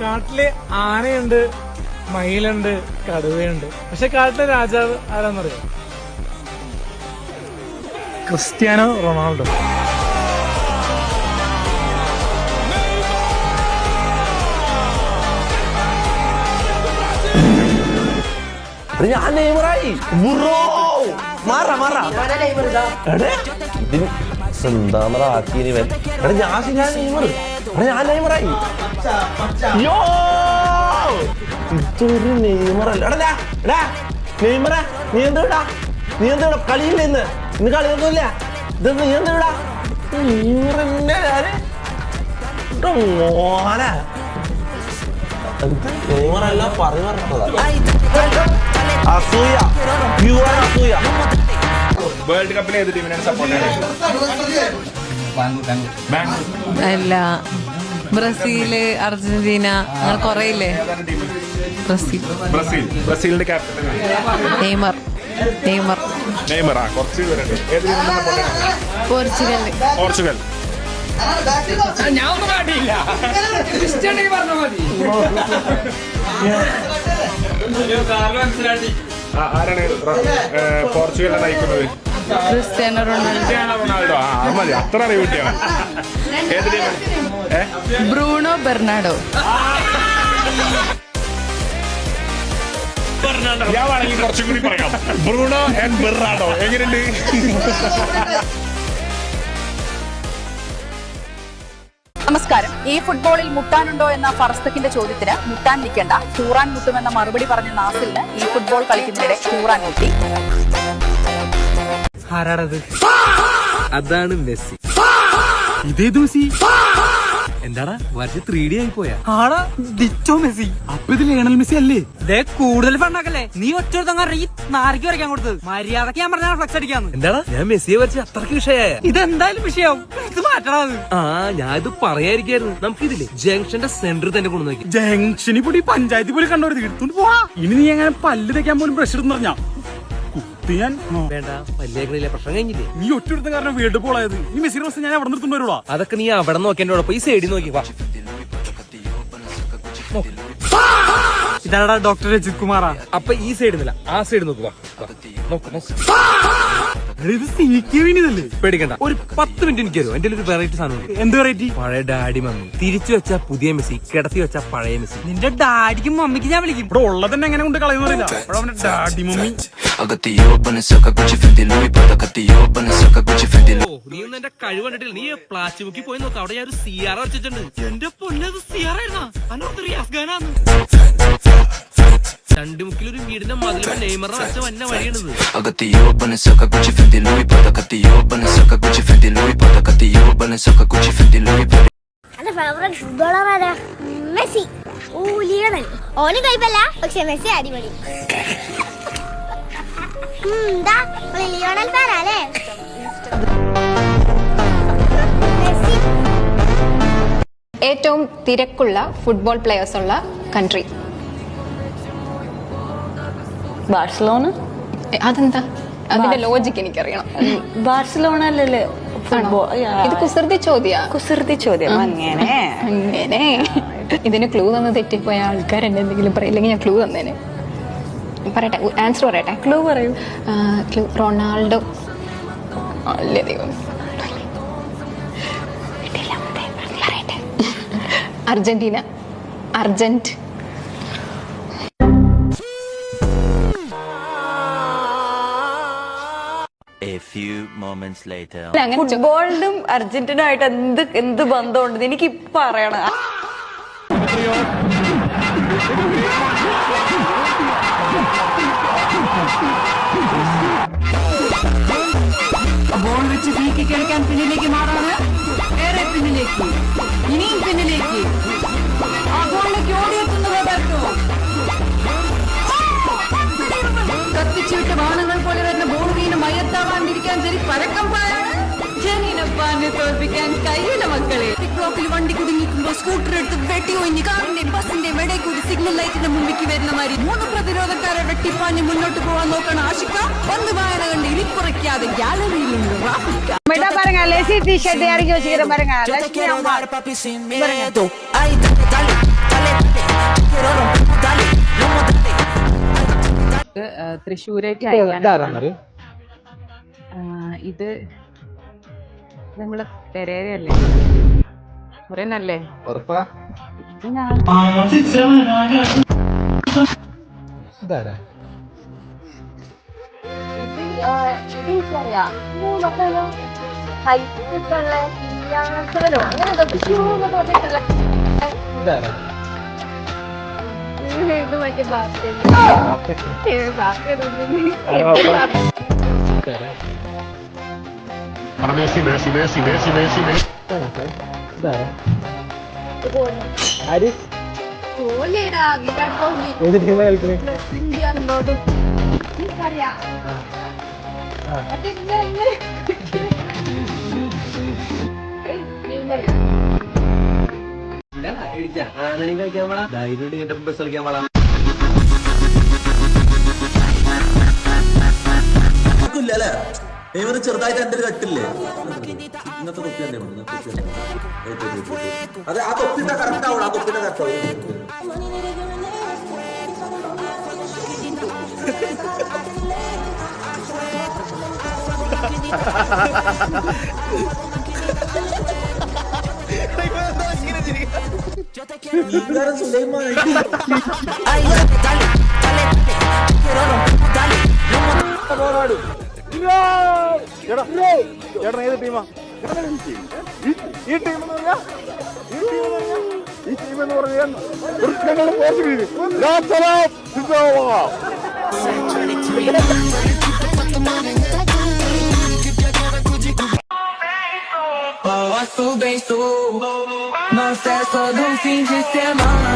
കാട്ടില് ആനയുണ്ട്, മയിലുണ്ട്, കടുവയുണ്ട്. പക്ഷെ കാട്ടിലെ രാജാവ് ആരാന്നറിയോ? Cristiano Ronaldo. ഞാൻ നെയ്മറായി. ഞാൻ നെയ്മറായി. ഇതൊരു നെയ്മറല്ല. നെയ്മറ നീ എന്താ കളിയില്ല ഇന്ന് കളിയൊന്നുമില്ല. ഇതൊന്നും നീ എന്താ നെയ്മറന്നെ മോനെ നെയ്മറല്ല പറഞ്ഞതാ. അസൂയ, പ്യുവർ അസൂയ. വേൾഡ് കപ്പിൽ ഏത് ടീമിനാണ് സപ്പോർട്ട് ചെയ്യുന്നത്? അല്ല, ബ്രസീല്, അർജന്റീന, അങ്ങനെ കൊറേ ഇല്ലേ. ബ്രസീലിന്റെ ക്യാപ്റ്റൻ നെയ്മർ. കുറച്ച് പേരുണ്ട്. ഏത് ടീമിനാണ് സപ്പോർട്ട് ചെയ്യുന്നത്? പോർച്ചുഗൽ. ഞാൻ ഒന്നും കാട്ടിയില്ല. പറഞ്ഞ മതി. ആരാണ് പോർച്ചുഗലിനെ നയിക്കുന്നത്? Cristiano Ronaldo. ആ മതി, അത്ര അറിവ് കിട്ടിയാണ്. ഏത് ടീമാണ്? Bruno Bernardo. ഞാൻ വേണമെങ്കിൽ കുറച്ചും കൂടി പറയാം. Bruno and Bernardo. എങ്ങനെയുണ്ട്? നമസ്കാരം. ഈ ഫുട്ബോളിൽ മുട്ടാനുണ്ടോ എന്ന ഫറസ്തക്കിന്റെ ചോദ്യത്തിന് മുട്ടാൻ നിൽക്കേണ്ട, തൂറാൻ മുട്ടുമെന്ന മറുപടി പറഞ്ഞ നാസിലിന് ഈ ഫുട്ബോൾ കളിക്കുന്നതിനിടെ തൂറാൻ മുട്ടി. ആരാടത്? അതാണ് മെസ്സി. ഇതേത് മെസ്സി? എന്താടാ വർഷം 3D ആയി പോയാ? ആടാ ഡിറ്റോ മെസ്സി. അപ്പൊ ഇത് ലയണൽ മെസ്സി അല്ലേ? കൂടുതൽ ഫണ്ടാക്കല്ലേ നീ? ഒറ്റ ഈ നാരിക്ക് വരയ്ക്കാൻ കൊടുത്തത് മര്യാദക്ക് ഞാൻ പറഞ്ഞ ഫ്ലക്സ് അടിക്കാന്ന്. എന്താടാ ഞാൻ മെസ്സിയെ വരച്ച് അത്രക്ക് വിഷയായ? ഇതെന്തായാലും വിഷയാവും. ഇത് മാറ്റണത്. ഞാൻ ഇത് പറയാതിരിക്കായിരുന്നു. നമുക്കിതില്ലേ ജംഗ്ഷന്റെ സെന്ററിൽ തന്നെ കൊണ്ടു നോക്കി. ജംഗ്ഷനിൽ കൂടി പഞ്ചായത്തിൽ പോലും കണ്ടു എടുത്തോണ്ട് പോവാ. ഇനി നീ എങ്ങനെ പല്ല് തേക്കാൻ പോലും ബ്രഷ് എടുത്ത് പറഞ്ഞാ വേണ്ട, പല്ലേക്കണില്ല, പ്രശ്നം കഴിഞ്ഞില്ലേ? നീ ഒറ്റ കാരണം വീട് പോളായത്. ഈ മെസ്സി പ്രശ്നം ഞാൻ അവിടെ നിർത്തുമ്പോ വരുവാ. അതൊക്കെ നീ അവിടെ നോക്കേണ്ടോടൊപ്പം ഈ സൈഡിൽ നോക്കി വാ. ഇതാടാ ഡോക്ടർ രജിത് കുമാറാ. അപ്പൊ ഈ സൈഡിൽ നില്ല, ആ സൈഡ് നോക്കുക. പേടിക്കണ്ട, ഒരു 10 മിനിറ്റ് എനിക്ക് തരും. എന്റെ ഒരു വെറൈറ്റി സാധനം. എന്ത് വെറൈറ്റി? പഴയ ഡാഡി മമ്മി തിരിച്ചു വെച്ച പുതിയ മെസ്സി, കിടത്തി വെച്ച പഴയ മെസ്സി. നിന്റെ ഡാഡിക്കും മമ്മിക്ക് ഞാൻ വിളിക്കും. ഇവിടെ ഉള്ളത് തന്നെ എങ്ങനെ കൊണ്ട് കളയുന്നില്ല. ഡാഡി മമ്മി നീ ഒന്നും എന്റെ കഴിവ് കണ്ടിട്ടില്ല. നീ പ്ലാസ്റ്റിക് മുക്കി പോയി നോക്കാം. അവിടെ ഞാൻ ഒരു CR വെച്ചിട്ടുണ്ട്. എന്റെ പൊന്നത് CR ആയിരുന്നാ? ചണ്ടിമുക്കിലൊരു വീടിന്റെ മതിൽ നെയ്മറിനെ വെച്ച വന്ന വഴിയാണിത്. എന്റെ ഫേവറേറ്റ് ഫുട്ബോളർ ആരാ? മെസ്സി. ലിയണൽ. ഓന് കൈപ്പല്ല, പക്ഷെ മെസ്സി അടിപൊളി. ലിയോണൽ ഫാനല്ലേ? ഏറ്റവും തിരക്കുള്ള ഫുട്ബോൾ പ്ലെയേഴ്സ് ഉള്ള കൺട്രി? ബാർസലോണ. അതെന്താ? അതിന്റെ ലോജിക്ക് എനിക്കറിയണം. ബാർസലോണ അല്ലല്ലേ ഫുട്ബോൾ? ഇത് കുസൃതി ചോദ്യം. അങ്ങനെ ഇതിന് ക്ലൂ തന്ന് തെറ്റിപ്പോയ ആൾക്കാർ എന്നെ എന്തെങ്കിലും പറയില്ലെങ്കിൽ ഞാൻ ക്ലൂ തന്നേനെ. പറയട്ടെ, ആൻസർ പറയട്ടെ. ക്ലൂ പറയൂ. Clue Ronaldo. അല്ലേ ദൈവം. അർജന്റീന. അർജന്റ്. ഫുട്ബോളിനും അർജന്റീനായിട്ട് എന്ത് ബന്ധമുണ്ട് എനിക്ക് ഇപ്പൊ അറിയണം. ബോൾ വെച്ച് നീക്കി കളിക്കാൻ പിന്നിലേക്ക് മാറാണ്. ഏറെ പിന്നിലേക്ക്, ഇനിയും പിന്നിലേക്ക്. ആ ബോളിലേക്ക് ഓടിയെത്തുന്നത് കത്തിച്ചുവിട്ട വാഹനങ്ങൾ പോലെ വരുന്ന ബോൾ വീണ് മയത്താവാണ്ടിരിക്കാൻ ശരി പരക്കം പായാണ്. ജനീനപ്പാനെ തോൽപ്പിക്കാൻ കയ്യില മക്കളെ. ബ്ലോക്കിൽ വണ്ടി കുടുങ്ങിക്കുമ്പോൾ സ്കൂട്ടർ എടുത്ത് വെട്ടി ഒഴിഞ്ഞ് കാറിന്റെയും ബസിന്റെയും ഇടയിൽ കൂടി സിഗ്നൽ ലൈറ്റിന്റെ മുമ്പിക്ക് വരുന്ന മാതിരി 3 പ്രതിരോധക്കാരെ വെട്ടിപ്പാഞ്ഞ് മുന്നോട്ട് പോകാൻ നോക്കണം ആശിക്ക. പന്ത് വായന കണ്ട് ഇരിക്കുറയ്ക്കാതെ ഗാലറിയിലുണ്ട് റാഫിക്ക. ടി-ഷർട്ട് ഇറങ്ങി വെച്ചിട്ട് തൃശ്ശൂരായിട്ട് ഇത് നമ്മളെ പെരേരയല്ലേ പറയുന്നല്ലേ ഉറപ്പാ ഇത് ഞാൻ ഏത് ടീമാ കളിക്കുന്നത്? ചെറുതായിട്ട് എന്റെ ഒരു കട്ടില്ലേ ഇന്നത്തെ തൊപ്പി തന്നെ അതെ ആ തൊപ്പിന്റെ കറക്റ്റ് ആവണം ആ തൊപ്പിന്റെ കറക്റ്റ് ആവും ചേട്ടൻ ഏത് ടീമാ? ഈ ടീം എന്ന് പറഞ്ഞാൽ Não cessa do fim de semana.